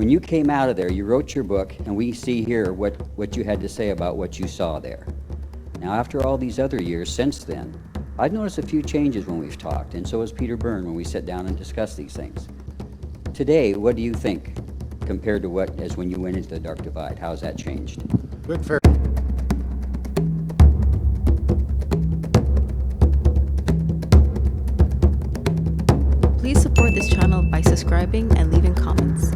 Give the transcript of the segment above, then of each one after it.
When you came out of there, you wrote your book, and we see here what you had to say about what you saw there. Now, after all these other years since then, I've noticed a few changes when we've talked, and so has Peter Byrne when we sit down and discuss these things. Today, what do you think compared to what as when you went into the Dark Divide? How's that changed? Good, fair. Please support this channel by subscribing and leaving comments.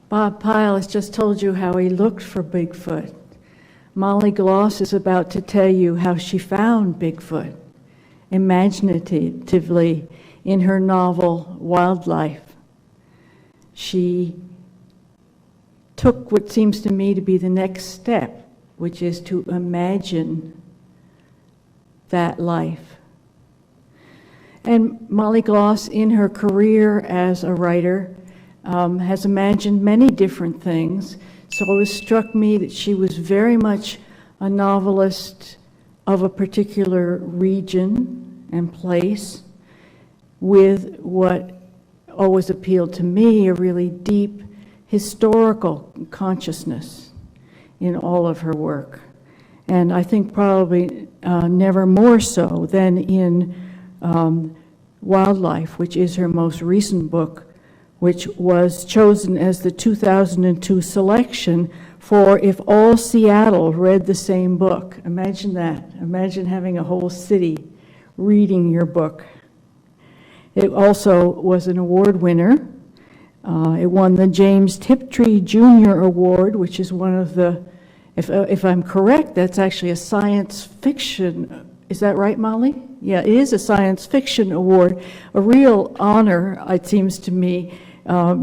Bob Pyle has just told you how he looked for Bigfoot. Molly Gloss is about to tell you how she found Bigfoot, imaginatively, in her novel, Wildlife. She took what seems to me to be the next step, which is to imagine that life. And Molly Gloss, in her career as a writer, has imagined many different things. So it struck me that she was very much a novelist of a particular region and place with what always appealed to me, a really deep historical consciousness in all of her work. And I think probably never more so than in Wildlife, which is her most recent book, which was chosen as the 2002 selection for if all Seattle read the same book. Imagine that. Imagine having a whole city reading your book. It also was an award winner. It won the James Tiptree Jr. Award, which is one of the, if I'm correct, that's actually a science fiction. Is that right, Molly? Yeah, it is a science fiction award, a real honor, it seems to me,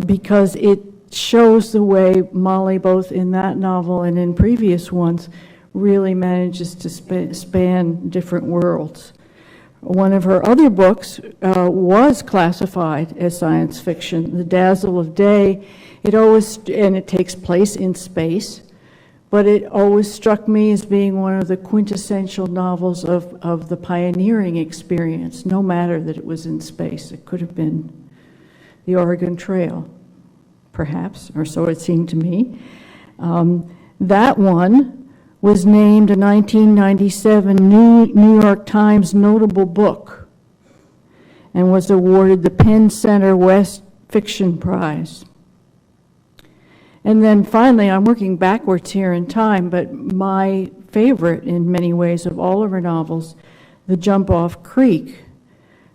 because it shows the way Molly, both in that novel and in previous ones, really manages to span different worlds. One of her other books was classified as science fiction, The Dazzle of Day. And it takes place in space, but it always struck me as being one of the quintessential novels of the pioneering experience, no matter that it was in space. It could have been the Oregon Trail, perhaps, or so it seemed to me. That one was named a 1997 New York Times notable book and was awarded the Penn Center West Fiction Prize. And then finally, I'm working backwards here in time, but my favorite in many ways of all of her novels, The Jump Off Creek,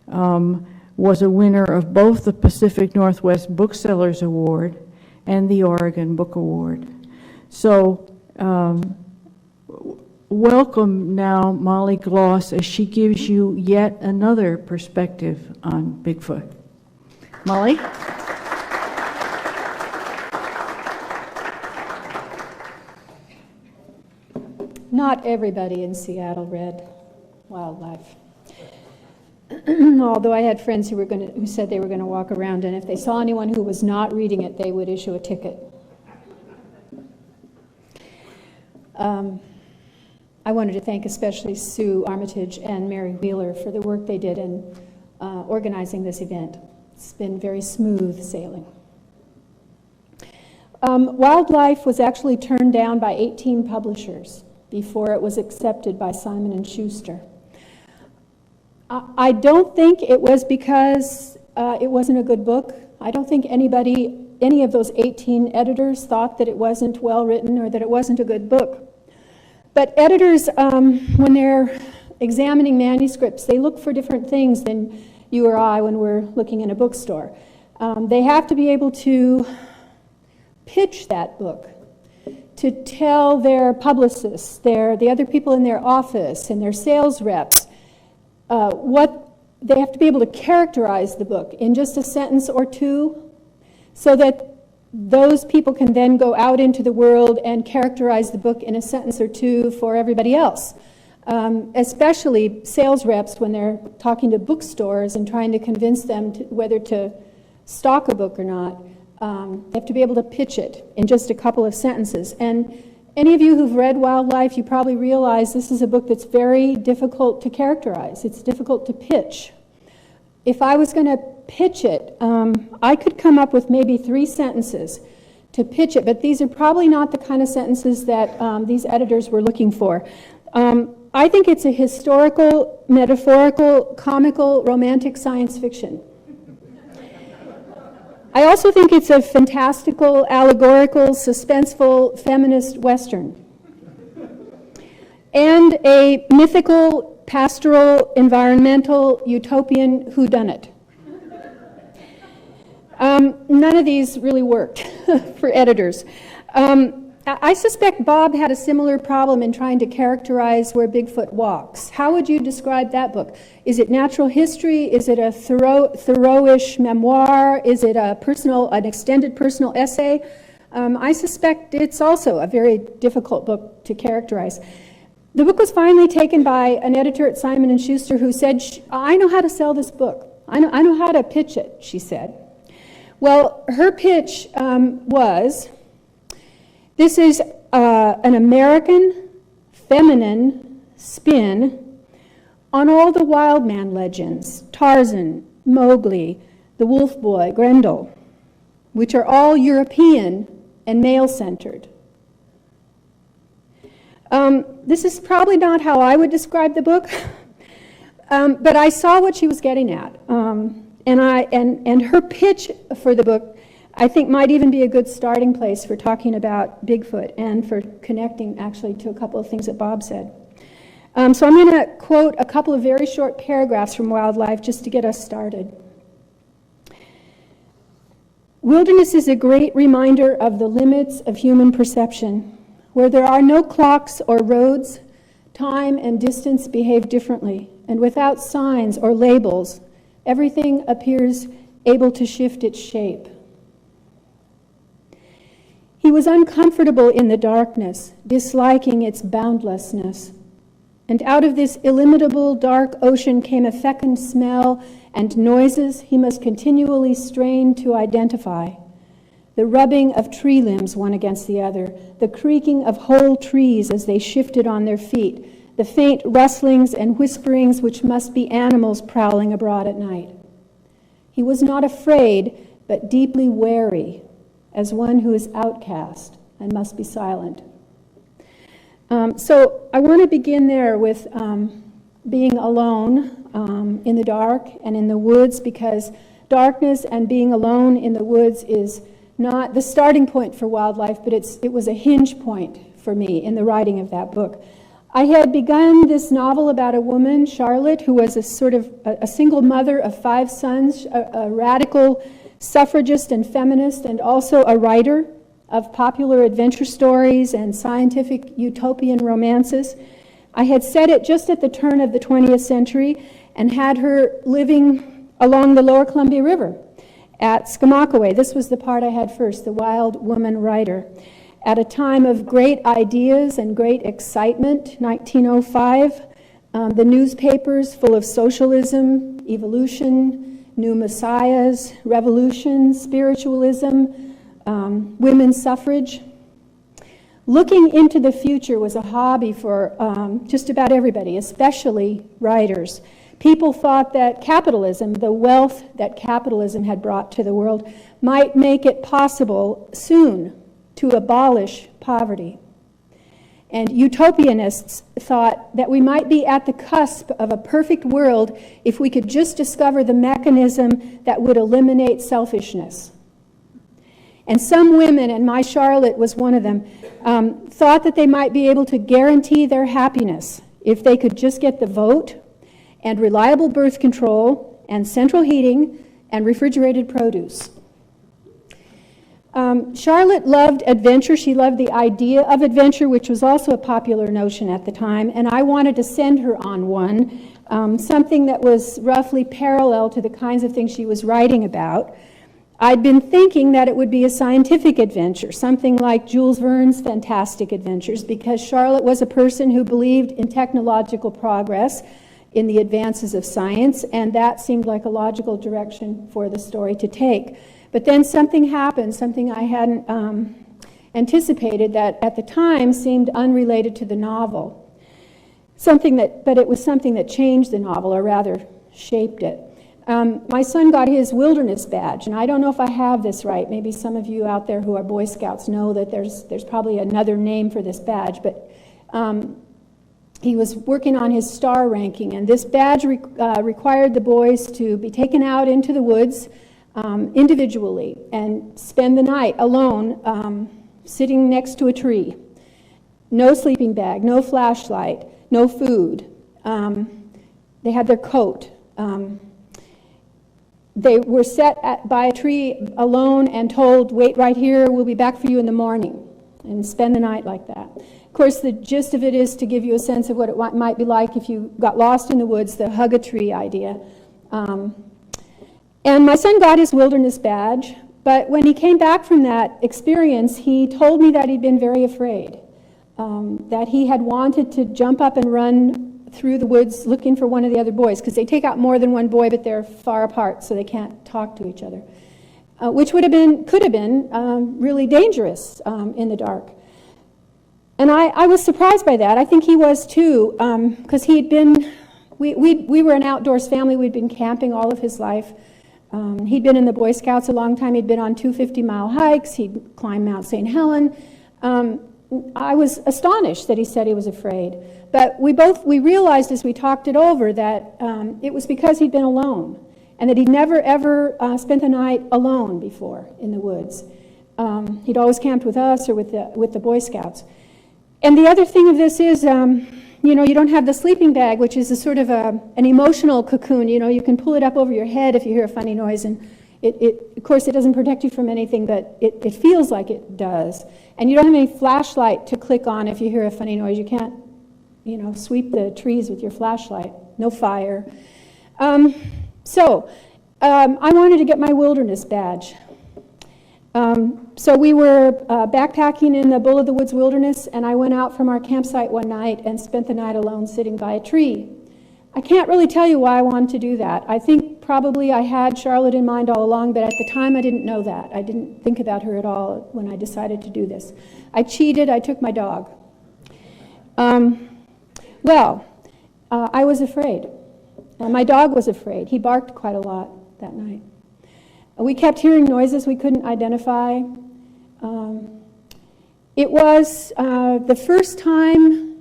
was a winner of both the Pacific Northwest Booksellers Award and the Oregon Book Award. So welcome now Molly Gloss as she gives you yet another perspective on Bigfoot. Molly? Not everybody in Seattle read Wildlife. Although I had friends who said they were going to walk around, and if they saw anyone who was not reading it, they would issue a ticket. I wanted to thank especially Sue Armitage and Mary Wheeler for the work they did in organizing this event. It's been very smooth sailing. Wildlife was actually turned down by 18 publishers before it was accepted by Simon & Schuster. I don't think it was because it wasn't a good book. I don't think any of those 18 editors thought that it wasn't well written or that it wasn't a good book. But editors, when they're examining manuscripts, they look for different things than you or I when we're looking in a bookstore. They have to be able to pitch that book to tell their publicists, the other people in their office and their sales reps, what they have to be able to characterize the book in just a sentence or two, so that those people can then go out into the world and characterize the book in a sentence or two for everybody else. Especially sales reps when they're talking to bookstores and trying to convince them whether to stock a book or not. They have to be able to pitch it in just a couple of sentences. And any of you who've read Wildlife, you probably realize this is a book that's very difficult to characterize. It's difficult to pitch. If I was going to pitch it, I could come up with maybe 3 sentences to pitch it, but these are probably not the kind of sentences that these editors were looking for. I think it's a historical, metaphorical, comical, romantic science fiction. I also think it's a fantastical, allegorical, suspenseful, feminist Western. And a mythical, pastoral, environmental, utopian whodunit. None of these really worked for editors. I suspect Bob had a similar problem in trying to characterize where Bigfoot walks. How would you describe that book? Is it natural history? Is it a Thoreau-ish memoir? Is it an extended personal essay? I suspect it's also a very difficult book to characterize. The book was finally taken by an editor at Simon & Schuster who said, I know how to sell this book. I know how to pitch it, she said. Well, her pitch was, this is an American feminine spin on all the wild man legends, Tarzan, Mowgli, the Wolf Boy, Grendel, which are all European and male-centered. This is probably not how I would describe the book, but I saw what she was getting at. And her pitch for the book, I think, might even be a good starting place for talking about Bigfoot and for connecting actually to a couple of things that Bob said. So I'm going to quote a couple of very short paragraphs from Wildlife just to get us started. Wilderness is a great reminder of the limits of human perception. Where there are no clocks or roads, time and distance behave differently, and without signs or labels, everything appears able to shift its shape. He was uncomfortable in the darkness, disliking its boundlessness. And out of this illimitable dark ocean came a fecund smell and noises he must continually strain to identify. The rubbing of tree limbs one against the other, the creaking of whole trees as they shifted on their feet, the faint rustlings and whisperings which must be animals prowling abroad at night. He was not afraid, but deeply wary, as one who is outcast and must be silent. So I want to begin there with being alone in the dark and in the woods, because darkness and being alone in the woods is not the starting point for Wildlife, but it was a hinge point for me in the writing of that book. I had begun this novel about a woman, Charlotte, who was a sort of a single mother of 5 sons, a radical suffragist and feminist, and also a writer of popular adventure stories and scientific utopian romances. I had set it just at the turn of the 20th century and had her living along the lower Columbia River at Skamakawe. This was the part I had first, the wild woman writer. At a time of great ideas and great excitement, 1905, the newspapers full of socialism, evolution, new messiahs, revolution, spiritualism, women's suffrage. Looking into the future was a hobby for just about everybody, especially writers. People thought that capitalism, the wealth that capitalism had brought to the world, might make it possible soon to abolish poverty. And utopianists thought that we might be at the cusp of a perfect world if we could just discover the mechanism that would eliminate selfishness. And some women, and my Charlotte was one of them, thought that they might be able to guarantee their happiness if they could just get the vote and reliable birth control and central heating and refrigerated produce. Charlotte loved adventure. She loved the idea of adventure, which was also a popular notion at the time, and I wanted to send her on one, something that was roughly parallel to the kinds of things she was writing about. I'd been thinking that it would be a scientific adventure, something like Jules Verne's Fantastic Adventures, because Charlotte was a person who believed in technological progress, in the advances of science, and that seemed like a logical direction for the story to take. But then something happened, something I hadn't anticipated, that at the time seemed unrelated to the novel. But it was something that changed the novel, or rather shaped it. My son got his wilderness badge, and I don't know if I have this right. Maybe some of you out there who are Boy Scouts know that there's probably another name for this badge, but he was working on his star ranking, and this badge required the boys to be taken out into the woods individually and spend the night alone sitting next to a tree. No sleeping bag, no flashlight, no food. They had their coat. They were set by a tree alone and told, wait right here, we'll be back for you in the morning, and spend the night like that. Of course, the gist of it is to give you a sense of what it might be like if you got lost in the woods, the hug-a-tree idea. And my son got his wilderness badge, but when he came back from that experience, he told me that he'd been very afraid, that he had wanted to jump up and run through the woods looking for one of the other boys, because they take out more than one boy, but they're far apart, so they can't talk to each other, which could have been really dangerous in the dark. And I was surprised by that. I think he was too, because we were an outdoors family. We'd been camping all of his life. He'd been in the Boy Scouts a long time. He'd been on 2 50-mile hikes. He'd climbed Mount St. Helen. I was astonished that he said he was afraid. But we realized as we talked it over that it was because he'd been alone, and that he'd never, ever spent the night alone before in the woods. He'd always camped with us or with the Boy Scouts. And the other thing of this is, you don't have the sleeping bag, which is a sort of an emotional cocoon. You can pull it up over your head if you hear a funny noise, and of course, it doesn't protect you from anything, but it feels like it does. And you don't have any flashlight to click on if you hear a funny noise. You can't, sweep the trees with your flashlight. No fire. So I wanted to get my wilderness badge. So we were backpacking in the Bull of the Woods Wilderness, and I went out from our campsite one night and spent the night alone sitting by a tree. I can't really tell you why I wanted to do that. I think probably I had Charlotte in mind all along, but at the time I didn't know that. I didn't think about her at all when I decided to do this. I cheated. I took my dog. I was afraid. My dog was afraid. He barked quite a lot that night. We kept hearing noises we couldn't identify. It was the first time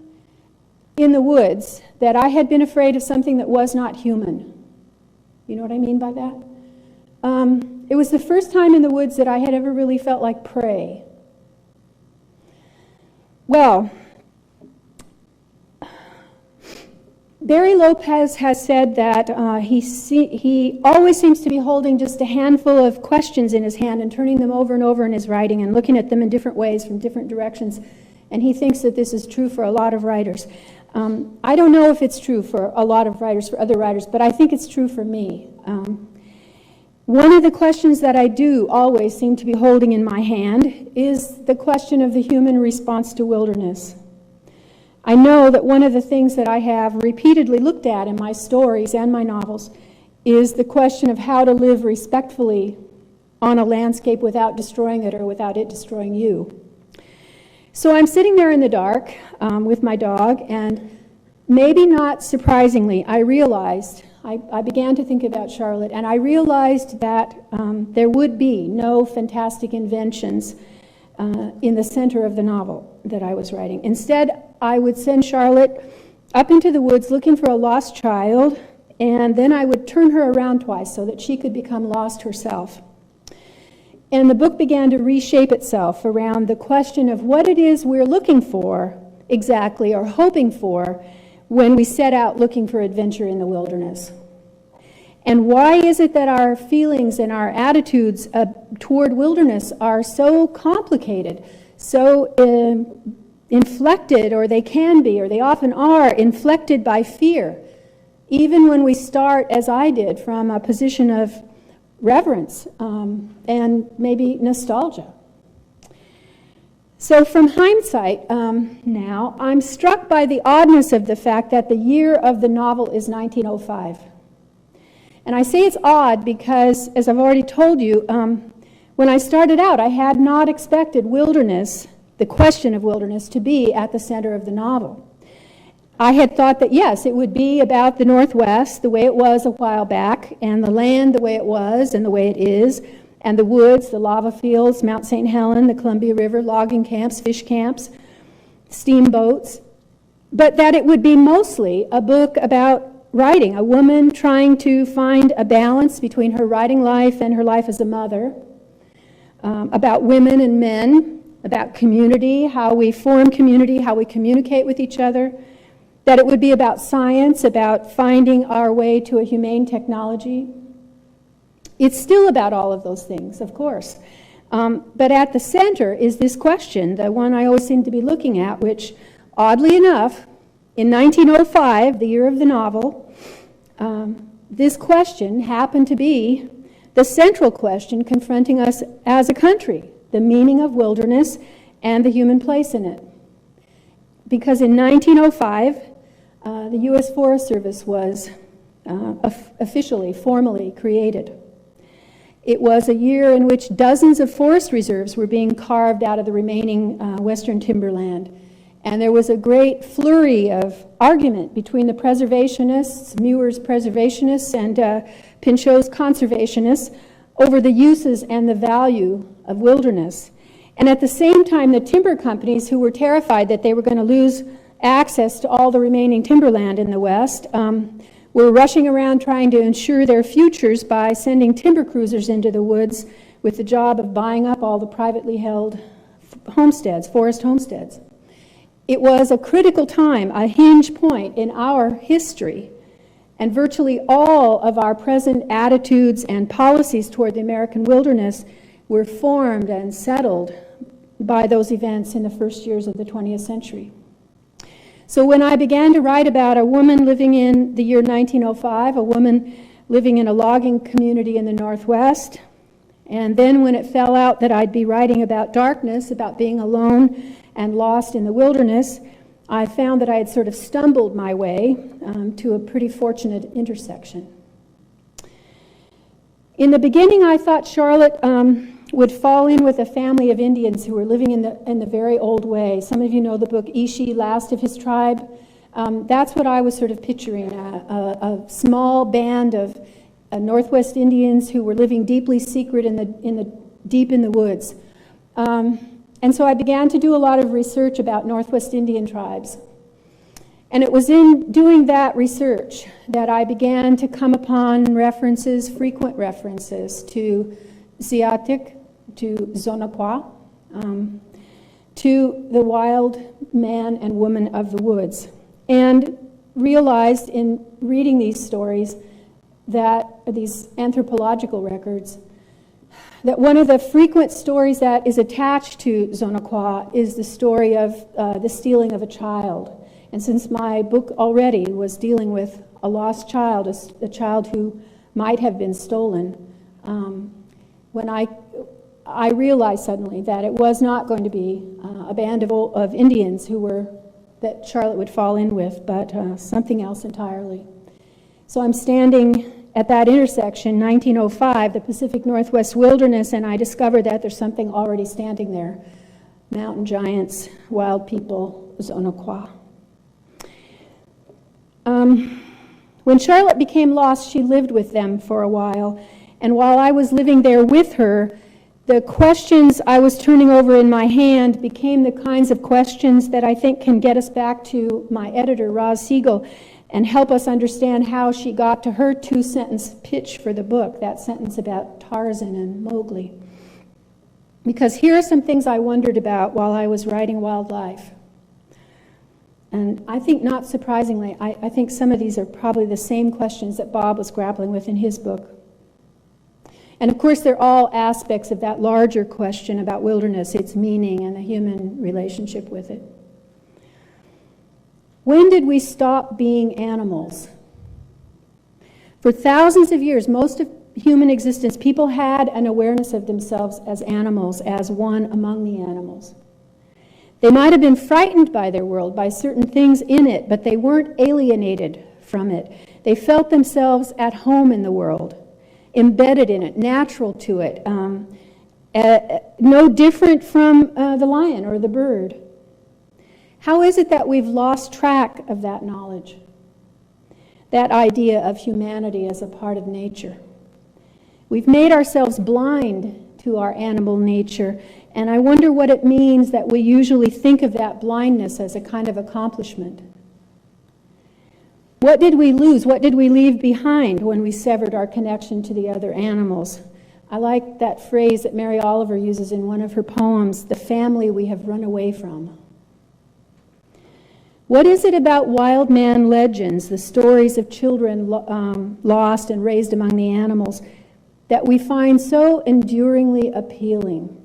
in the woods that I had been afraid of something that was not human. You know what I mean by that? It was the first time in the woods that I had ever really felt like prey. Well, Barry Lopez has said that he always seems to be holding just a handful of questions in his hand and turning them over and over in his writing and looking at them in different ways from different directions. And he thinks that this is true for a lot of writers. I don't know if it's true for a lot of writers, for other writers, but I think it's true for me. One of the questions that I do always seem to be holding in my hand is the question of the human response to wilderness. I know that one of the things that I have repeatedly looked at in my stories and my novels is the question of how to live respectfully on a landscape without destroying it or without it destroying you. So I'm sitting there in the dark with my dog, and maybe not surprisingly, I began to think about Charlotte, and I realized that there would be no fantastic inventions in the center of the novel that I was writing. Instead, I would send Charlotte up into the woods looking for a lost child, and then I would turn her around twice so that she could become lost herself. And the book began to reshape itself around the question of what it is we're looking for exactly, or hoping for, when we set out looking for adventure in the wilderness. And why is it that our feelings and our attitudes toward wilderness are so complicated, so inflected, or they can be, or they often are, inflected by fear, even when we start, as I did, from a position of reverence and maybe nostalgia? So from hindsight now, I'm struck by the oddness of the fact that the year of the novel is 1905. And I say it's odd because, as I've already told you, when I started out, I had not expected wilderness, the question of wilderness, to be at the center of the novel. I had thought that, yes, it would be about the Northwest, the way it was a while back, and the land the way it was and the way it is, and the woods, the lava fields, Mount St. Helens, the Columbia River, logging camps, fish camps, steamboats, but that it would be mostly a book about writing, a woman trying to find a balance between her writing life and her life as a mother, about women and men, about community, how we form community, how we communicate with each other, that it would be about science, about finding our way to a humane technology. It's still about all of those things, of course. But at the center is this question, the one I always seem to be looking at, which, oddly enough, in 1905, the year of the novel, this question happened to be the central question confronting us as a country, the meaning of wilderness and the human place in it. Because in 1905, the U.S. Forest Service was officially, formally created. It was a year in which dozens of forest reserves were being carved out of the remaining western timberland. And there was a great flurry of argument between the preservationists, Muir's preservationists, and Pinchot's conservationists over the uses and the value of wilderness. And at the same time, the timber companies, who were terrified that they were going to lose access to all the remaining timberland in the West, were rushing around trying to ensure their futures by sending timber cruisers into the woods with the job of buying up all the privately held homesteads, forest homesteads. It was a critical time, a hinge point in our history, and virtually all of our present attitudes and policies toward the American wilderness were formed and settled by those events in the first years of the 20th century. So when I began to write about a woman living in the year 1905, a woman living in a logging community in the Northwest, and then when it fell out that I'd be writing about darkness, about being alone and lost in the wilderness, I found that I had sort of stumbled my way to a pretty fortunate intersection. In the beginning, I thought Charlotte would fall in with a family of Indians who were living in the very old way. Some of you know the book Ishi, Last of His Tribe. That's what I was sort of picturing, a small band of Northwest Indians who were living deeply secret deep in the woods. And so I began to do a lot of research about Northwest Indian tribes. And it was in doing that research that I began to come upon frequent references to Siatic, to Zonaqua, to the wild man and woman of the woods, and realized in reading these stories, these anthropological records, that one of the frequent stories that is attached to Zonaqua is the story of the stealing of a child. And since my book already was dealing with a lost child, a child who might have been stolen, when I realized suddenly that it was not going to be a band of Indians that Charlotte would fall in with, but something else entirely. So I'm standing at that intersection, 1905, the Pacific Northwest wilderness, and I discovered that there's something already standing there. Mountain giants, wild people, Zonaqua. When Charlotte became lost, she lived with them for a while. And while I was living there with her, the questions I was turning over in my hand became the kinds of questions that I think can get us back to my editor, Roz Siegel, and help us understand how she got to her 2-sentence pitch for the book, that sentence about Tarzan and Mowgli. Because here are some things I wondered about while I was writing Wildlife. And I think, not surprisingly, I think some of these are probably the same questions that Bob was grappling with in his book. And of course, they're all aspects of that larger question about wilderness, its meaning, and the human relationship with it. When did we stop being animals? For thousands of years, most of human existence, people had an awareness of themselves as animals, as one among the animals. They might have been frightened by their world, by certain things in it, but they weren't alienated from it. They felt themselves at home in the world, embedded in it, natural to it, no different from the lion or the bird. How is it that we've lost track of that knowledge, that idea of humanity as a part of nature? We've made ourselves blind to our animal nature, and I wonder what it means that we usually think of that blindness as a kind of accomplishment. What did we lose? What did we leave behind when we severed our connection to the other animals? I like that phrase that Mary Oliver uses in one of her poems, the family we have run away from. What is it about wild man legends, the stories of children lost and raised among the animals, that we find so enduringly appealing?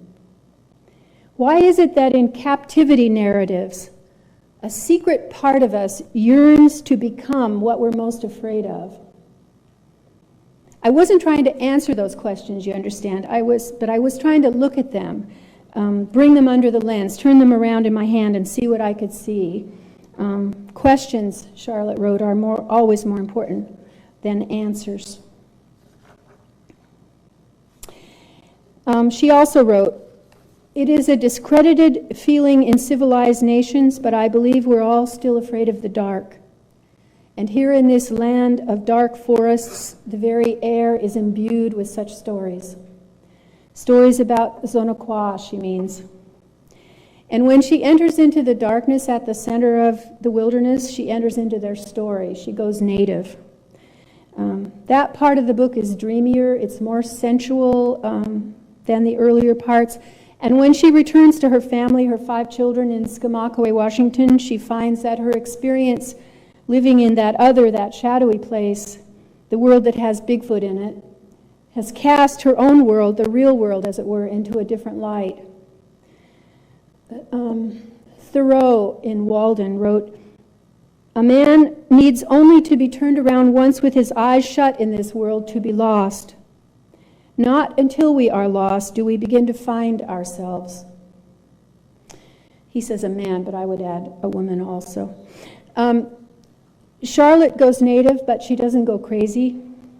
Why is it that in captivity narratives, a secret part of us yearns to become what we're most afraid of? I wasn't trying to answer those questions, you understand, but I was trying to look at them, bring them under the lens, turn them around in my hand and see what I could see. Questions, Charlotte wrote, are always more important than answers. She also wrote, "It is a discredited feeling in civilized nations, but I believe we're all still afraid of the dark. And here in this land of dark forests, the very air is imbued with such stories. Stories about Zonokwa, she means. And when she enters into the darkness at the center of the wilderness, she enters into their story. She goes native. That part of the book is dreamier. It's more sensual than the earlier parts. And when she returns to her family, her 5 children in Skamakawe, Washington, she finds that her experience living in that other, that shadowy place, the world that has Bigfoot in it, has cast her own world, the real world as it were, into a different light. Thoreau in Walden wrote, "A man needs only to be turned around once with his eyes shut in this world to be lost. Not until we are lost do we begin to find ourselves." He says a man, but I would add a woman also. Charlotte goes native, but she doesn't go crazy.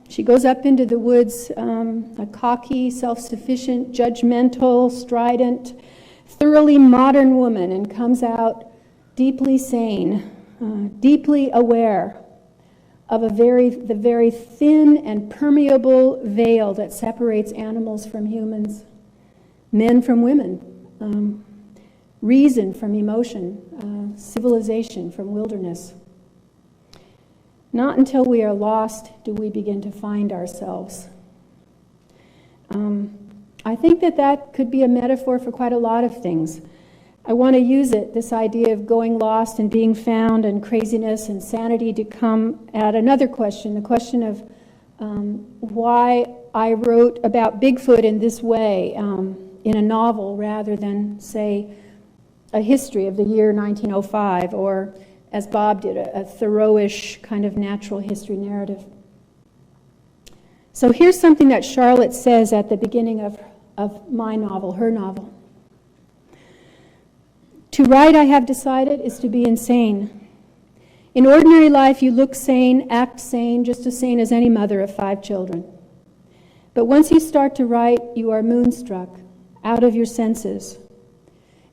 She goes up into the woods, a cocky, self-sufficient, judgmental, strident, thoroughly modern woman, and comes out deeply sane, deeply aware of the very thin and permeable veil that separates animals from humans, men from women, reason from emotion, civilization from wilderness. Not until we are lost do we begin to find ourselves. I think that could be a metaphor for quite a lot of things. I want to use it, this idea of going lost and being found and craziness and sanity, to come at another question, the question of why I wrote about Bigfoot in this way in a novel rather than, say, a history of the year 1905, or, as Bob did, a Thoreau-ish kind of natural history narrative. So here's something that Charlotte says at the beginning of my novel, her novel. "To write, I have decided, is to be insane. In ordinary life, you look sane, act sane, just as sane as any mother of 5 children. But once you start to write, you are moonstruck, out of your senses.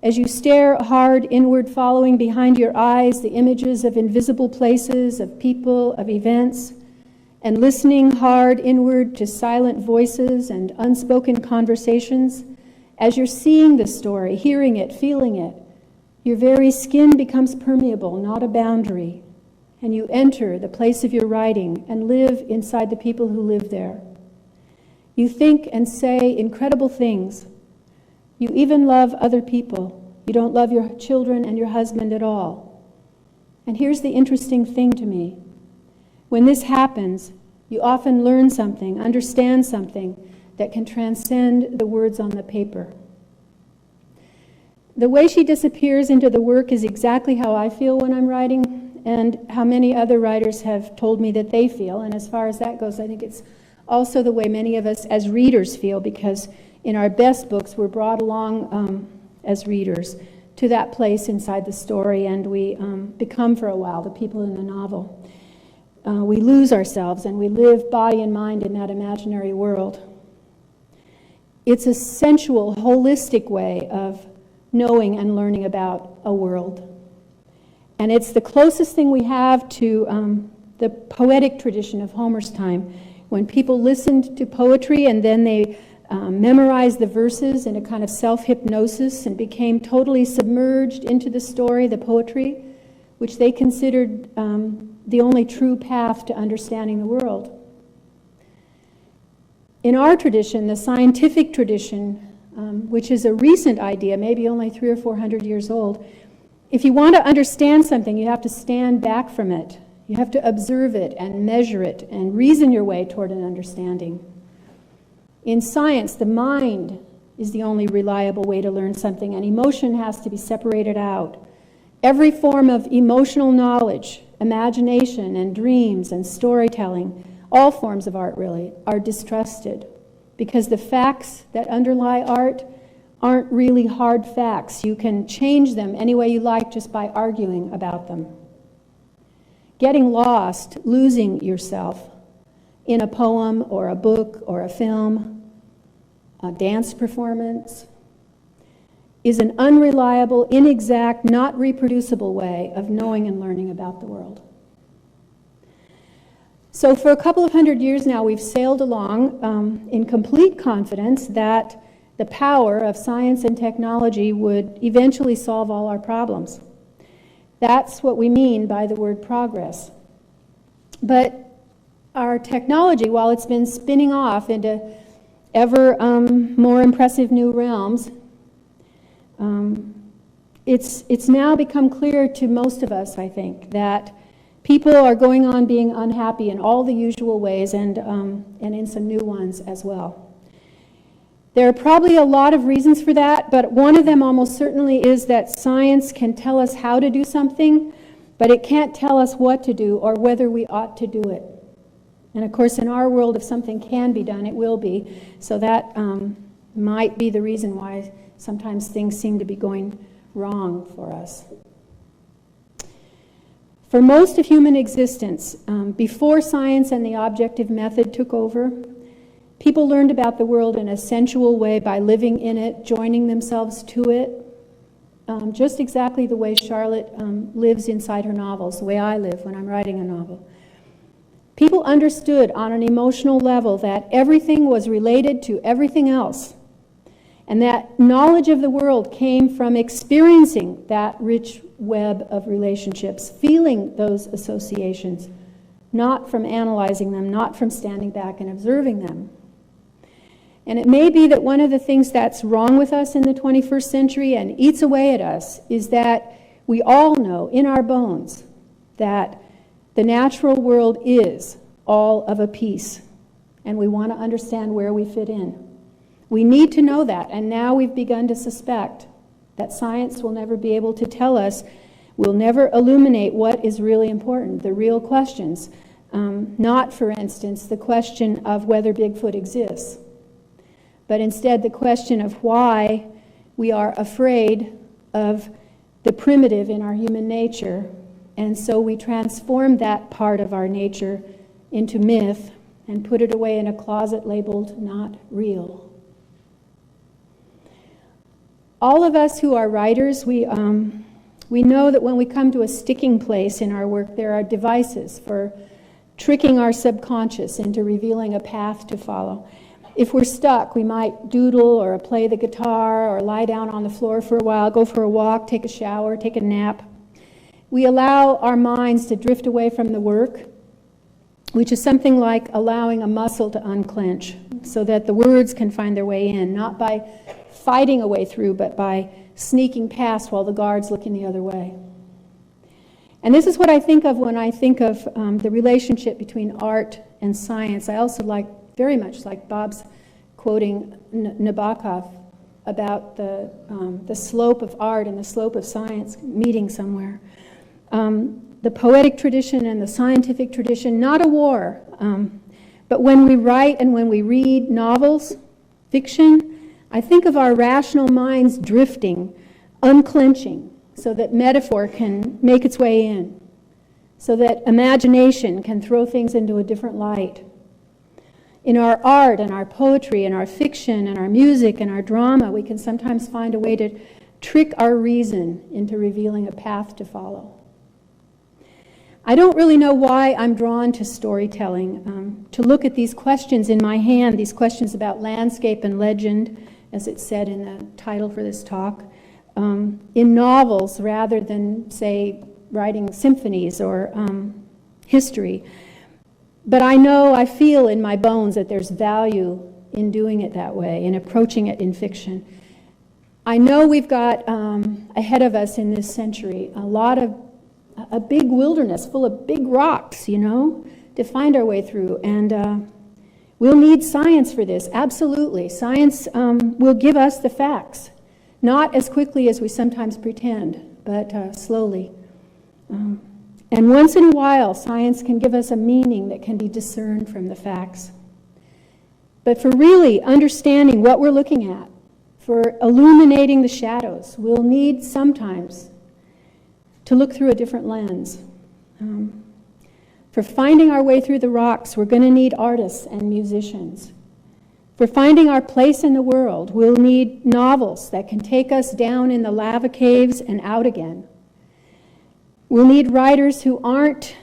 As you stare hard inward, following behind your eyes the images of invisible places, of people, of events, and listening hard inward to silent voices and unspoken conversations, as you're seeing the story, hearing it, feeling it, your very skin becomes permeable, not a boundary, and you enter the place of your writing and live inside the people who live there. You think and say incredible things. You even love other people. You don't love your children and your husband at all. And here's the interesting thing to me. When this happens, you often learn something, understand something that can transcend the words on the paper. The way she disappears into the work is exactly how I feel when I'm writing, and how many other writers have told me that they feel. And as far as that goes, I think it's also the way many of us as readers feel, because in our best books, we're brought along as readers to that place inside the story, and we become for a while the people in the novel. We lose ourselves, and we live body and mind in that imaginary world. It's a sensual, holistic way of knowing and learning about a world. And it's the closest thing we have to the poetic tradition of Homer's time, when people listened to poetry and then they memorized the verses in a kind of self-hypnosis and became totally submerged into the story, the poetry, which they considered the only true path to understanding the world. In our tradition, the scientific tradition, which is a recent idea, maybe only 300 or 400 years old, if you want to understand something, you have to stand back from it. You have to observe it and measure it and reason your way toward an understanding. In science, the mind is the only reliable way to learn something, and emotion has to be separated out. Every form of emotional knowledge, imagination and dreams and storytelling, all forms of art really, are distrusted, because the facts that underlie art aren't really hard facts. You can change them any way you like just by arguing about them. Getting lost, losing yourself in a poem or a book or a film, a dance performance, is an unreliable, inexact, not reproducible way of knowing and learning about the world. So for a couple of hundred years now, we've sailed along in complete confidence that the power of science and technology would eventually solve all our problems. That's what we mean by the word progress. But our technology, while it's been spinning off into ever more impressive new realms, it's now become clear to most of us, I think, that people are going on being unhappy in all the usual ways, and in some new ones as well. There are probably a lot of reasons for that, but one of them almost certainly is that science can tell us how to do something, but it can't tell us what to do or whether we ought to do it. And of course, in our world, if something can be done, it will be. So that might be the reason why sometimes things seem to be going wrong for us. For most of human existence, before science and the objective method took over, people learned about the world in a sensual way by living in it, joining themselves to it, just exactly the way Charlotte lives inside her novels, the way I live when I'm writing a novel. People understood on an emotional level that everything was related to everything else, and that knowledge of the world came from experiencing that rich web of relationships, feeling those associations, not from analyzing them, not from standing back and observing them. And it may be that one of the things that's wrong with us in the 21st century and eats away at us is that we all know in our bones that the natural world is all of a piece, and we want to understand where we fit in. We need to know that, and now we've begun to suspect that science will never be able to tell us, will never illuminate what is really important, the real questions. Not, for instance, the question of whether Bigfoot exists, but instead the question of why we are afraid of the primitive in our human nature, and so we transform that part of our nature into myth and put it away in a closet labeled not real. All of us who are writers, we know that when we come to a sticking place in our work, there are devices for tricking our subconscious into revealing a path to follow. If we're stuck, we might doodle or play the guitar or lie down on the floor for a while, go for a walk, take a shower, take a nap. We allow our minds to drift away from the work, which is something like allowing a muscle to unclench so that the words can find their way in, not by fighting a way through, but by sneaking past while the guard's looking the other way. And this is what I think of when I think of the relationship between art and science. I also very much like Bob's quoting Nabokov about the slope of art and the slope of science meeting somewhere. The poetic tradition and the scientific tradition, not a war. But when we write and when we read novels, fiction, I think of our rational minds drifting, unclenching, so that metaphor can make its way in, so that imagination can throw things into a different light. In our art and our poetry and our fiction and our music and our drama, we can sometimes find a way to trick our reason into revealing a path to follow. I don't really know why I'm drawn to storytelling, to look at these questions in my hand, these questions about landscape and legend, as it's said in the title for this talk, in novels rather than, say, writing symphonies or history. But I feel in my bones that there's value in doing it that way, in approaching it in fiction. I know we've got ahead of us in this century a big wilderness full of big rocks, to find our way through. And we'll need science for this, absolutely. Science will give us the facts, not as quickly as we sometimes pretend, but slowly. And once in a while, science can give us a meaning that can be discerned from the facts. But for really understanding what we're looking at, for illuminating the shadows, we'll need sometimes to look through a different lens. For finding our way through the rocks, we're going to need artists and musicians. For finding our place in the world, we'll need novels that can take us down in the lava caves and out again. We'll need writers who aren't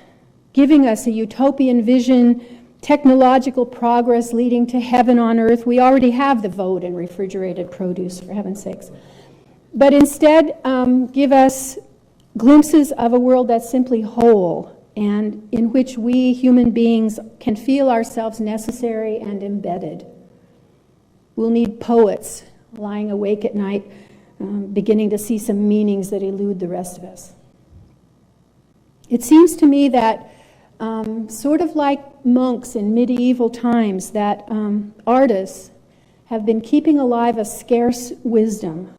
giving us a utopian vision, technological progress leading to heaven on earth. We already have the vote and refrigerated produce, for heaven's sakes. But instead, give us glimpses of a world that's simply whole and in which we human beings can feel ourselves necessary and embedded. We'll need poets lying awake at night, beginning to see some meanings that elude the rest of us. It seems to me that sort of like monks in medieval times, that artists have been keeping alive a scarce wisdom,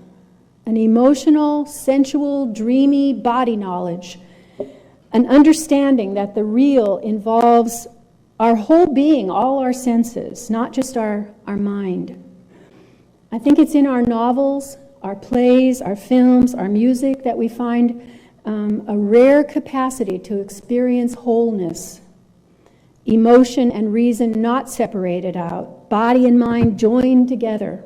an emotional, sensual, dreamy body knowledge, an understanding that the real involves our whole being, all our senses, not just our mind. I think it's in our novels, our plays, our films, our music that we find a rare capacity to experience wholeness, emotion and reason not separated out, body and mind joined together.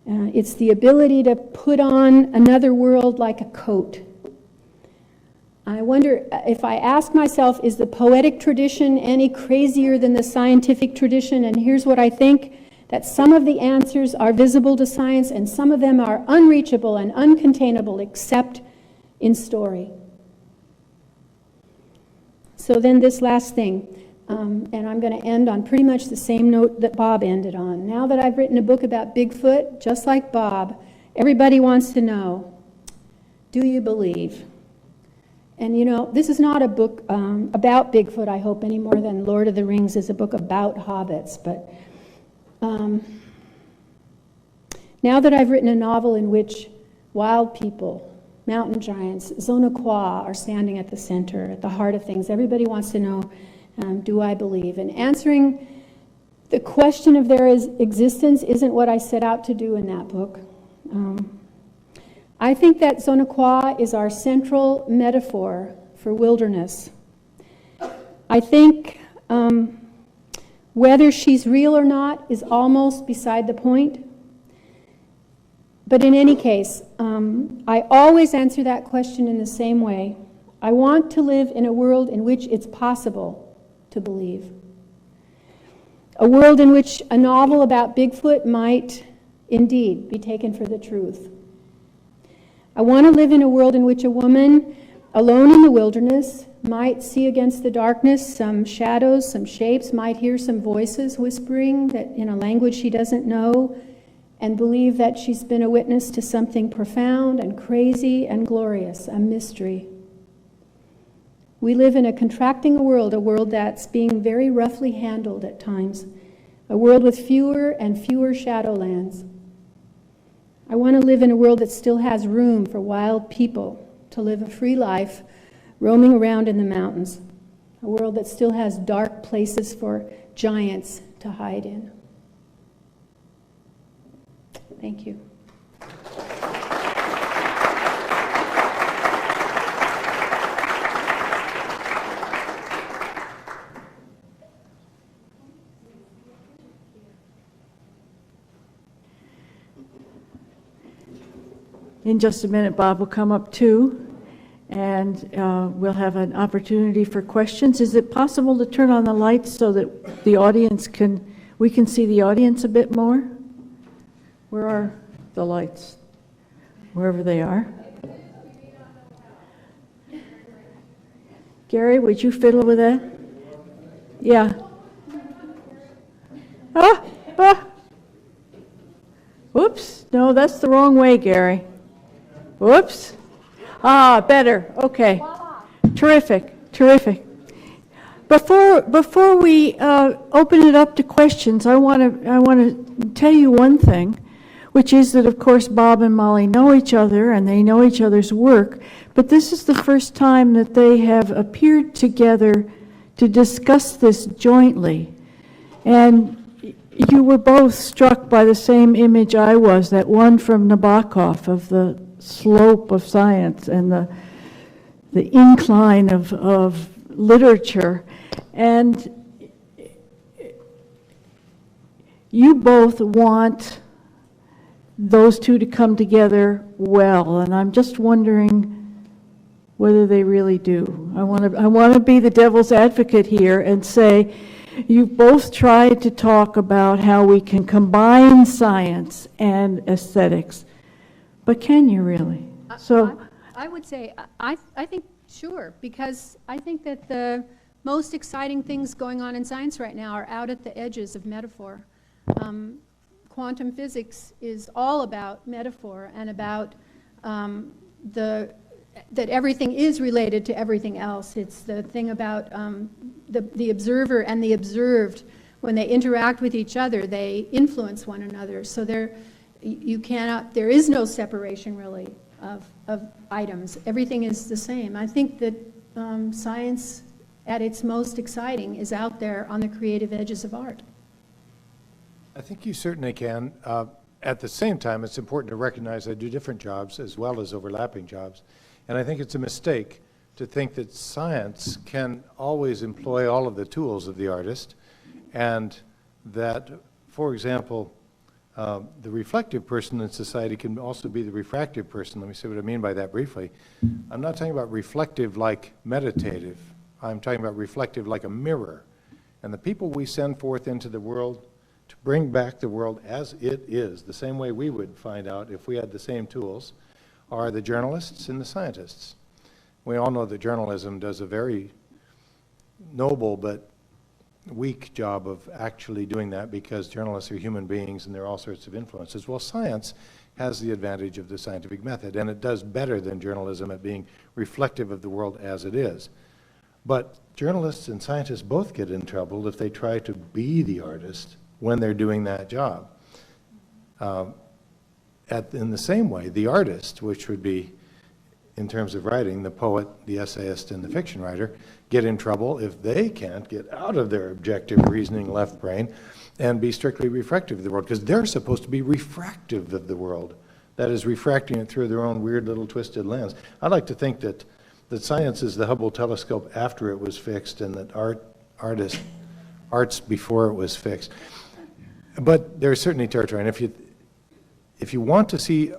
It's the ability to put on another world like a coat. I wonder if I ask myself, is the poetic tradition any crazier than the scientific tradition? And here's what I think, that some of the answers are visible to science and some of them are unreachable and uncontainable except in story. So then this last thing, and I'm going to end on pretty much the same note that Bob ended on. Now that I've written a book about Bigfoot, just like Bob, everybody wants to know, do you believe? And this is not a book about Bigfoot, I hope, any more than Lord of the Rings is a book about hobbits. But now that I've written a novel in which wild people, mountain giants, Zonaqua are standing at the center, at the heart of things, everybody wants to know, do I believe? And answering the question of their existence isn't what I set out to do in that book. I think that Zonaqua is our central metaphor for wilderness. I think whether she's real or not is almost beside the point. But in any case, I always answer that question in the same way. I want to live in a world in which it's possible to believe. A world in which a novel about Bigfoot might indeed be taken for the truth. I want to live in a world in which a woman alone in the wilderness might see against the darkness some shadows, some shapes, might hear some voices whispering that in a language she doesn't know, and believe that she's been a witness to something profound and crazy and glorious, a mystery. We live in a contracting world, a world that's being very roughly handled at times, a world with fewer and fewer shadowlands. I want to live in a world that still has room for wild people to live a free life, roaming around in the mountains, a world that still has dark places for giants to hide in. Thank you. In just a minute, Bob will come up too, and we'll have an opportunity for questions. Is it possible to turn on the lights so that the audience we can see the audience a bit more? Where are the lights? Wherever they are. Gary, would you fiddle with that? Yeah. Whoops. No, that's the wrong way, Gary. Whoops. Better. Okay. Terrific. Before we open it up to questions, I want to tell you one thing, which is that, of course, Bob and Molly know each other and they know each other's work, but this is the first time that they have appeared together to discuss this jointly. And you were both struck by the same image I was, that one from Nabokov of the slope of science and the incline of literature. And you both want those two to come together well, and I'm just wondering whether they really do. I want to be the devil's advocate here and say, you both tried to talk about how we can combine science and aesthetics, but can you really? I would say, I think, sure, because I think that the most exciting things going on in science right now are out at the edges of metaphor. Quantum physics is all about metaphor and about that everything is related to everything else. It's the thing about the observer and the observed. When they interact with each other, they influence one another. So there is no separation really of items. Everything is the same. I think that science at its most exciting is out there on the creative edges of art. I think you certainly can. At the same time, it's important to recognize I do different jobs as well as overlapping jobs. And I think it's a mistake to think that science can always employ all of the tools of the artist, and that, for example, the reflective person in society can also be the refractive person. Let me say what I mean by that briefly. I'm not talking about reflective like meditative. I'm talking about reflective like a mirror. And the people we send forth into the world to bring back the world as it is, the same way we would find out if we had the same tools, are the journalists and the scientists. We all know that journalism does a very noble but weak job of actually doing that, because journalists are human beings and there are all sorts of influences. Well, science has the advantage of the scientific method, and it does better than journalism at being reflective of the world as it is. But journalists and scientists both get in trouble if they try to be the artist when they're doing that job. In the same way, the artist, which would be, in terms of writing, the poet, the essayist, and the fiction writer, get in trouble if they can't get out of their objective reasoning left brain and be strictly reflective of the world, because they're supposed to be refractive of the world. That is, refracting it through their own weird little twisted lens. I like to think that science is the Hubble telescope after it was fixed, and that art's before it was fixed. But there's certainly territory, and if you want to see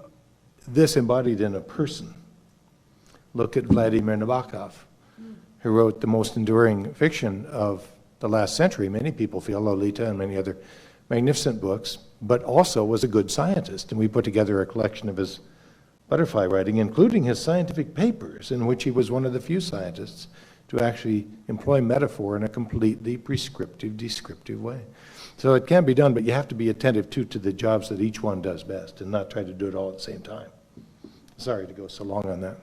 this embodied in a person, look at Vladimir Nabokov, who wrote the most enduring fiction of the last century. Many people feel, Lolita and many other magnificent books, but also was a good scientist. And we put together a collection of his butterfly writing, including his scientific papers, in which he was one of the few scientists to actually employ metaphor in a completely prescriptive, descriptive way. So it can be done, but you have to be attentive to the jobs that each one does best and not try to do it all at the same time. Sorry to go so long on that.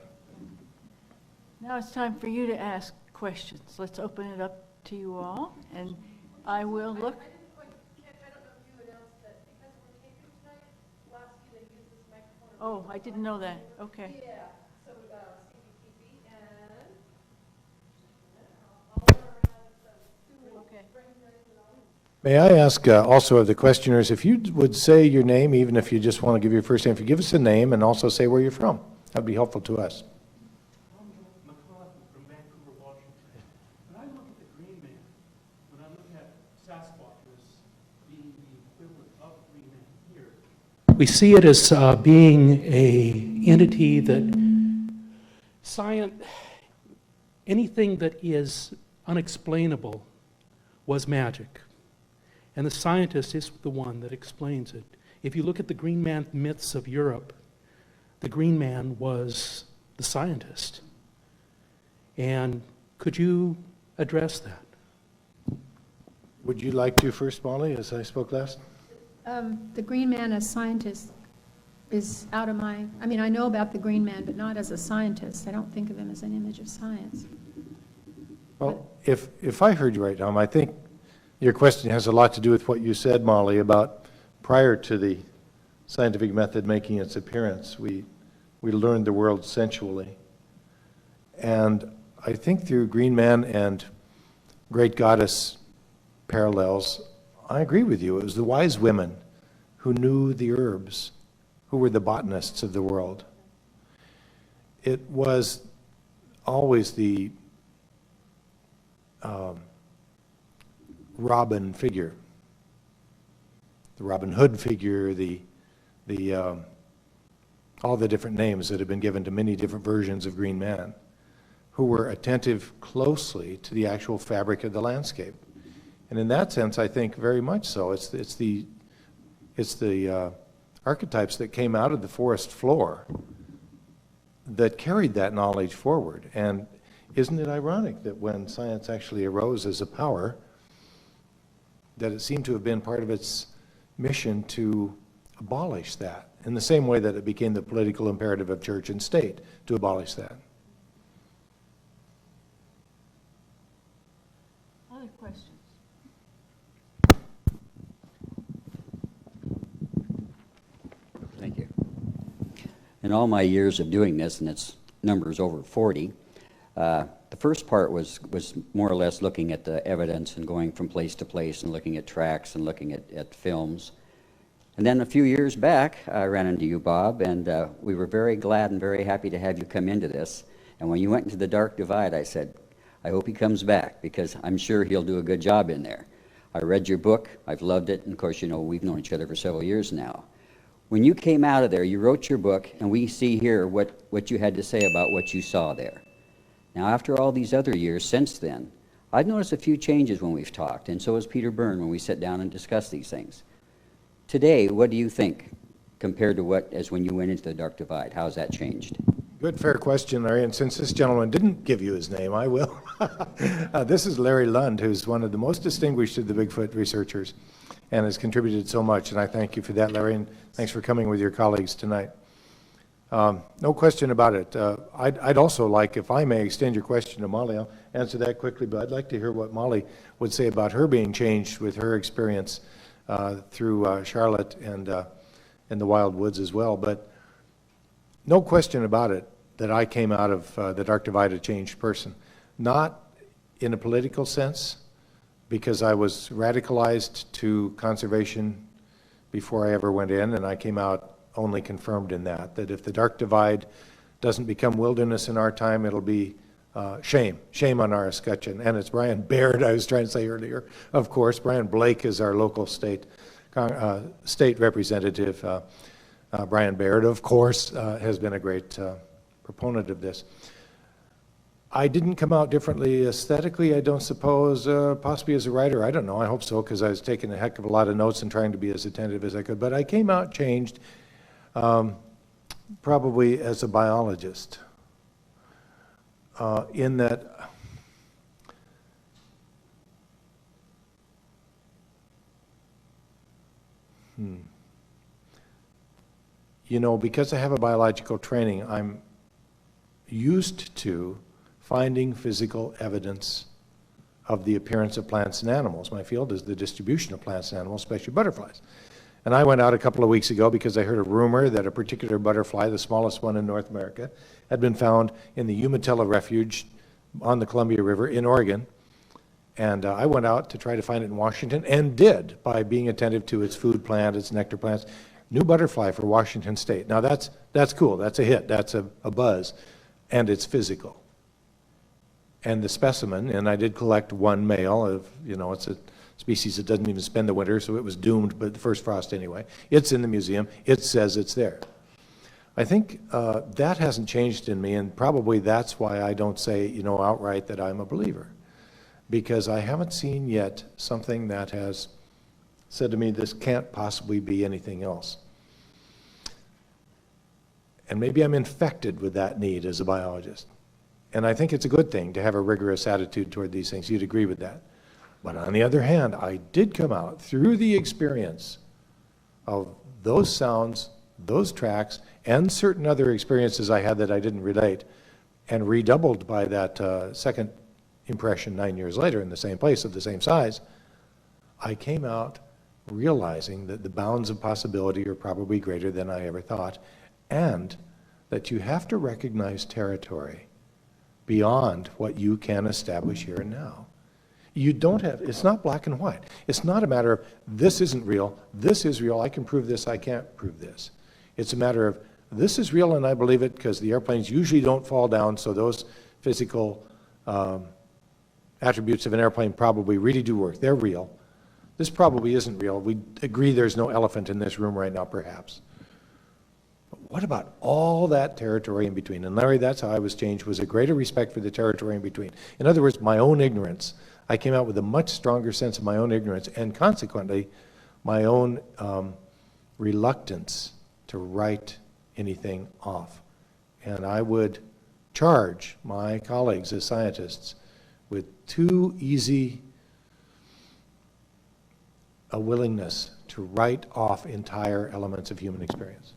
Now it's time for you to ask questions? Let's open it up to you all, and I will look. Oh, I didn't know that. Okay. Okay. May I ask also of the questioners, if you would say your name, even if you just want to give your first name, if you give us a name and also say where you're from, that'd be helpful to us. From Vancouver, Washington. When I look at the green man, when I look at Sasquatch as being the equivalent of green man here, we see it as being a entity that anything that is unexplainable was magic. And the scientist is the one that explains it. If you look at the green man myths of Europe, the green man was the scientist. And could you address that? Would you like to first, Molly, as I spoke last? The Green Man as scientist is out of my, I mean, I know about the Green Man, but not as a scientist. I don't think of him as an image of science. Well, if I heard you right, Tom, I think your question has a lot to do with what you said, Molly, about prior to the scientific method making its appearance, we learned the world sensually. And I think through Green Man and Great Goddess parallels, I agree with you. It was the wise women who knew the herbs, who were the botanists of the world. It was always the Robin figure, the Robin Hood figure, all the different names that have been given to many different versions of Green Man, who were attentive closely to the actual fabric of the landscape. And in that sense, I think very much so. It's the archetypes that came out of the forest floor that carried that knowledge forward. And isn't it ironic that when science actually arose as a power, that it seemed to have been part of its mission to abolish that, in the same way that it became the political imperative of church and state to abolish that? Other questions? Thank you. In all my years of doing this, and its numbers over 40, the first part was more or less looking at the evidence and going from place to place and looking at tracks and looking at films. And then a few years back, I ran into you, Bob, and we were very glad and very happy to have you come into this. And when you went into the Dark Divide, I said, I hope he comes back, because I'm sure he'll do a good job in there. I read your book. I've loved it. And of course, you know, we've known each other for several years now. When you came out of there, you wrote your book, and we see here what you had to say about what you saw there. Now, after all these other years since then, I've noticed a few changes when we've talked, and so has Peter Byrne when we sit down and discuss these things. Today, what do you think compared to what as when you went into the Dark Divide? How's that changed? Good, fair question, Larry. And since this gentleman didn't give you his name, I will. This is Larry Lund, who's one of the most distinguished of the Bigfoot researchers and has contributed so much. And I thank you for that, Larry, and thanks for coming with your colleagues tonight. No question about it. I'd also like, if I may extend your question to Molly, I'll answer that quickly, but I'd like to hear what Molly would say about her being changed with her experience through Charlotte and in the wild woods as well. But no question about it that I came out of the Dark Divide a changed person. Not in a political sense, because I was radicalized to conservation before I ever went in, and I came out only confirmed in that if the Dark Divide doesn't become wilderness in our time, it'll be shame on our escutcheon. And it's Brian Baird, I was trying to say earlier, of course. Brian Blake is our local state representative. Brian Baird, of course, has been a great proponent of this. I didn't come out differently aesthetically, I don't suppose, possibly as a writer, I don't know, I hope so, because I was taking a heck of a lot of notes and trying to be as attentive as I could, but I came out changed, probably as a biologist, in that you know, because I have a biological training, I'm used to finding physical evidence of the appearance of plants and animals. My field is the distribution of plants and animals, especially butterflies. And I went out a couple of weeks ago because I heard a rumor that a particular butterfly, the smallest one in North America, had been found in the Umatilla Refuge on the Columbia River in Oregon. And I went out to try to find it in Washington, and did, by being attentive to its food plant, its nectar plants. New butterfly for Washington State. Now that's cool, that's a hit, that's a buzz, and it's physical. And the specimen, and I did collect one male of, it's a species that doesn't even spend the winter, so it was doomed, but the first frost anyway. It's in the museum, it says it's there. I think that hasn't changed in me, and probably that's why I don't say, outright that I'm a believer. Because I haven't seen yet something that has said to me, this can't possibly be anything else. And maybe I'm infected with that need as a biologist. And I think it's a good thing to have a rigorous attitude toward these things. You'd agree with that. But on the other hand, I did come out through the experience of those sounds, those tracks, and certain other experiences I had that I didn't relate, and redoubled by that second impression 9 years later in the same place of the same size. I came out realizing that the bounds of possibility are probably greater than I ever thought, and that you have to recognize territory beyond what you can establish here and now. You don't have, it's not black and white. It's not a matter of this isn't real, this is real, I can prove this, I can't prove this. It's a matter of this is real and I believe it because the airplanes usually don't fall down, so those physical attributes of an airplane probably really do work. They're real. This probably isn't real. We agree there's no elephant in this room right now, perhaps. But what about all that territory in between? And Larry, that's how I was changed, was a greater respect for the territory in between. In other words, my own ignorance. I came out with a much stronger sense of my own ignorance, and consequently, my own reluctance to write anything off. And I would charge my colleagues as scientists with too easy a willingness to write off entire elements of human experience.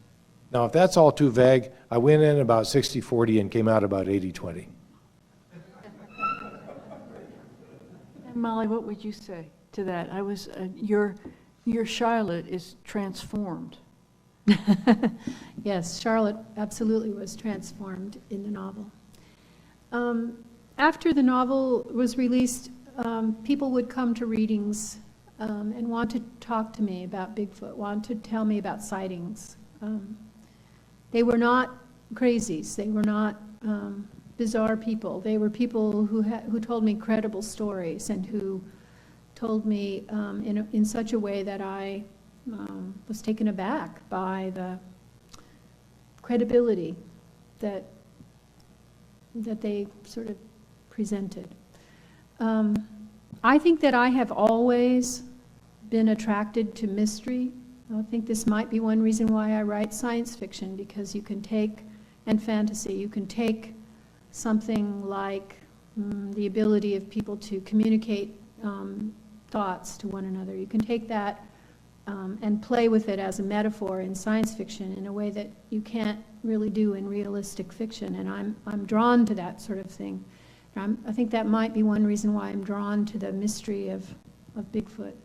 Now, if that's all too vague, I went in about 60-40 and came out about 80-20. And Molly, what would you say to that? I was your Charlotte is transformed. Yes, Charlotte absolutely was transformed in the novel. After the novel was released, people would come to readings and want to talk to me about Bigfoot, want to tell me about sightings. They were not crazies. They were not bizarre people. They were people who told me credible stories and who told me in such a way that I was taken aback by the credibility that they sort of presented. I think that I have always been attracted to mystery. I think this might be one reason why I write science fiction, because you can take, and fantasy, you can take something like the ability of people to communicate thoughts to one another. You can take that and play with it as a metaphor in science fiction in a way that you can't really do in realistic fiction, and I'm drawn to that sort of thing. I think that might be one reason why I'm drawn to the mystery of Bigfoot.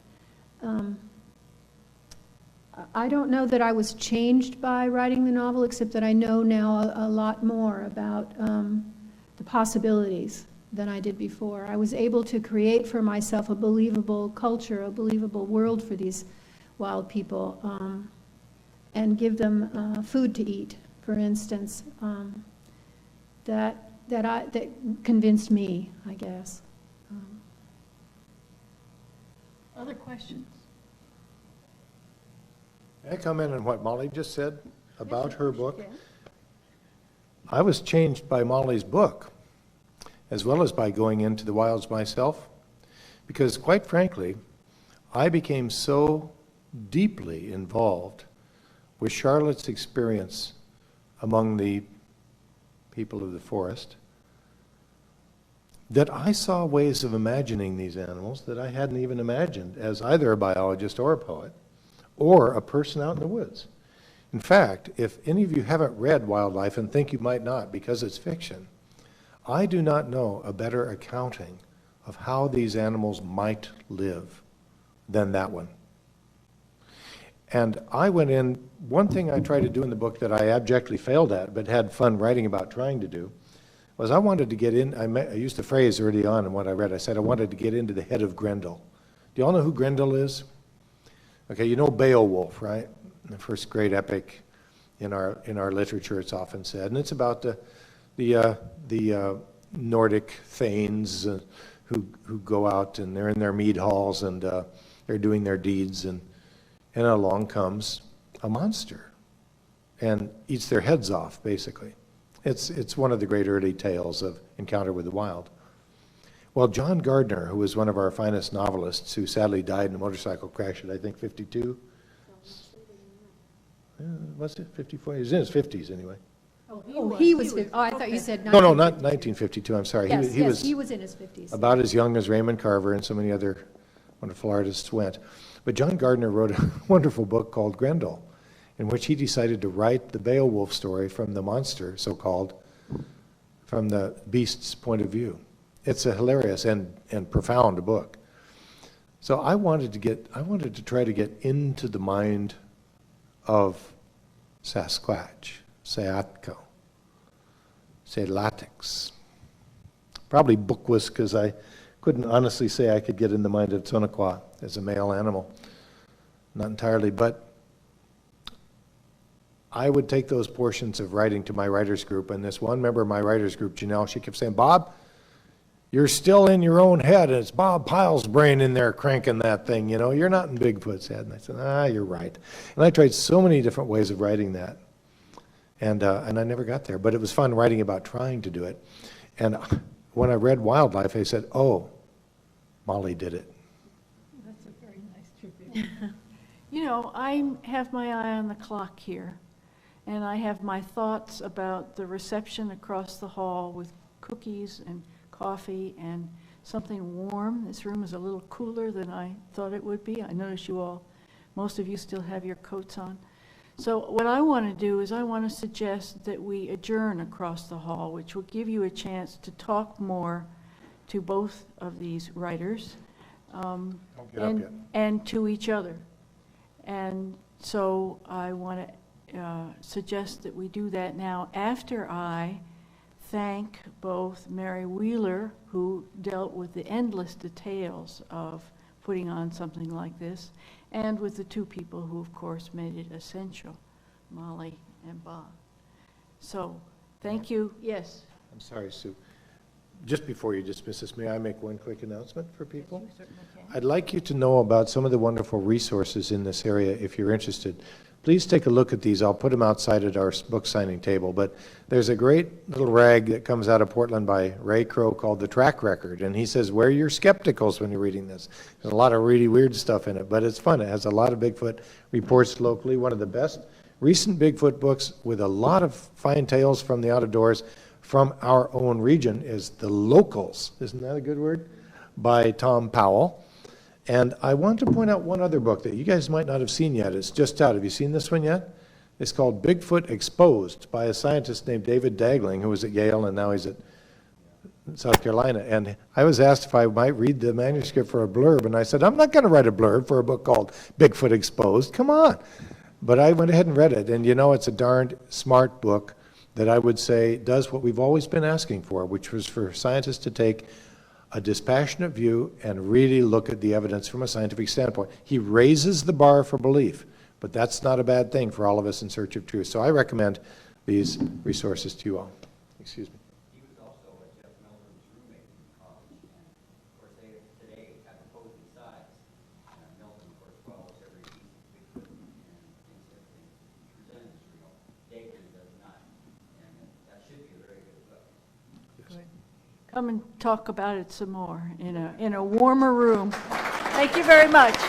I don't know that I was changed by writing the novel, except that I know now a lot more about the possibilities than I did before. I was able to create for myself a believable culture, a believable world for these wild people, and give them food to eat, for instance, that convinced me, I guess. Other questions? May I comment on what Molly just said about her book? I was changed by Molly's book, as well as by going into the wilds myself, because quite frankly, I became so deeply involved with Charlotte's experience among the people of the forest that I saw ways of imagining these animals that I hadn't even imagined as either a biologist or a poet or a person out in the woods. In fact, if any of you haven't read Wildlife and think you might not because it's fiction, I do not know a better accounting of how these animals might live than that one. And I went in, one thing I tried to do in the book that I abjectly failed at, but had fun writing about trying to do, was I wanted to get in, I used the phrase early on in what I read, I said I wanted to get into the head of Grendel. Do you all know who Grendel is? Okay, you know Beowulf, right? The first great epic in our literature, it's often said, and it's about the Nordic thanes who go out and they're in their mead halls and they're doing their deeds, and along comes a monster and eats their heads off, basically. It's one of the great early tales of encounter with the wild. Well, John Gardner, who was one of our finest novelists, who sadly died in a motorcycle crash at, I think, 52. Was it 54? He was in his 50s anyway. He was, I thought you said No, 19. no, not 1952, I'm sorry. Yes, He yes, was he was in his 50s. about as young as Raymond Carver and so many other wonderful artists went. But John Gardner wrote a wonderful book called Grendel, in which he decided to write the Beowulf story from the monster, so-called, from the beast's point of view. It's a hilarious and profound book. So I wanted to try to get into the mind of Sasquatch, Seatco, Latex. Probably Bookwis, because I couldn't honestly say I could get in the mind of Tonaqua as a male animal. Not entirely, but I would take those portions of writing to my writers group, and this one member of my writers group, Janelle, she kept saying, Bob, you're still in your own head, and it's Bob Pyle's brain in there cranking that thing, you know, you're not in Bigfoot's head. And I said, you're right. And I tried so many different ways of writing that, and I never got there, but it was fun writing about trying to do it. And when I read Wildlife, I said, oh, Molly did it. That's a very nice tribute. You know, I have my eye on the clock here, and I have my thoughts about the reception across the hall with cookies and coffee and something warm. This room is a little cooler than I thought it would be. I notice you all, most of you still have your coats on. So what I want to do is I want to suggest that we adjourn across the hall, which will give you a chance to talk more to both of these writers Don't get up yet. and to each other. And so I want to suggest that we do that now after I thank both Mary Wheeler, who dealt with the endless details of putting on something like this, and with the two people who, of course, made it essential, Molly and Bob. So, thank you. Yes? I'm sorry, Sue. Just before you dismiss us, may I make one quick announcement for people? You certainly can. I'd like you to know about some of the wonderful resources in this area if you're interested. Please take a look at these. I'll put them outside at our book signing table. But there's a great little rag that comes out of Portland by Ray Crow called The Track Record. And he says, wear your skepticals when you're reading this. There's a lot of really weird stuff in it, but it's fun. It has a lot of Bigfoot reports locally. One of the best recent Bigfoot books with a lot of fine tales from the out of doors from our own region is The Locals. Isn't that a good word? By Tom Powell. And I want to point out one other book that you guys might not have seen yet. It's just out. Have you seen this one yet? It's called Bigfoot Exposed by a scientist named David Dagling, who was at Yale and now he's at South Carolina. And I was asked if I might read the manuscript for a blurb, and I said, I'm not going to write a blurb for a book called Bigfoot Exposed. Come on. But I went ahead and read it, and you know, it's a darned smart book that I would say does what we've always been asking for, which was for scientists to take a dispassionate view and really look at the evidence from a scientific standpoint. He raises the bar for belief, but that's not a bad thing for all of us in search of truth. So I recommend these resources to you all. Excuse me. He was also Jeff Melvin's roommate in college, and of course they today have opposing sides. Melvin, of course, follows every piece of Bigfoot and thinks everything presented is real. David does not, and that should be a very good book. Come and talk about it some more in a warmer room. Thank you very much. And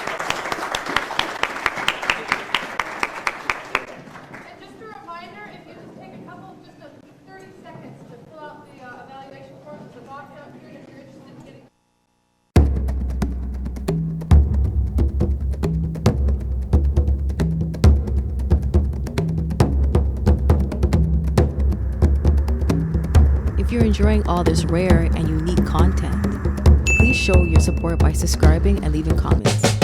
just a reminder, if you just take a couple, just 30 seconds to fill out the evaluation form, there's a box out here if you're interested in getting. If you're enjoying all this rare and unique content, please show your support by subscribing and leaving comments.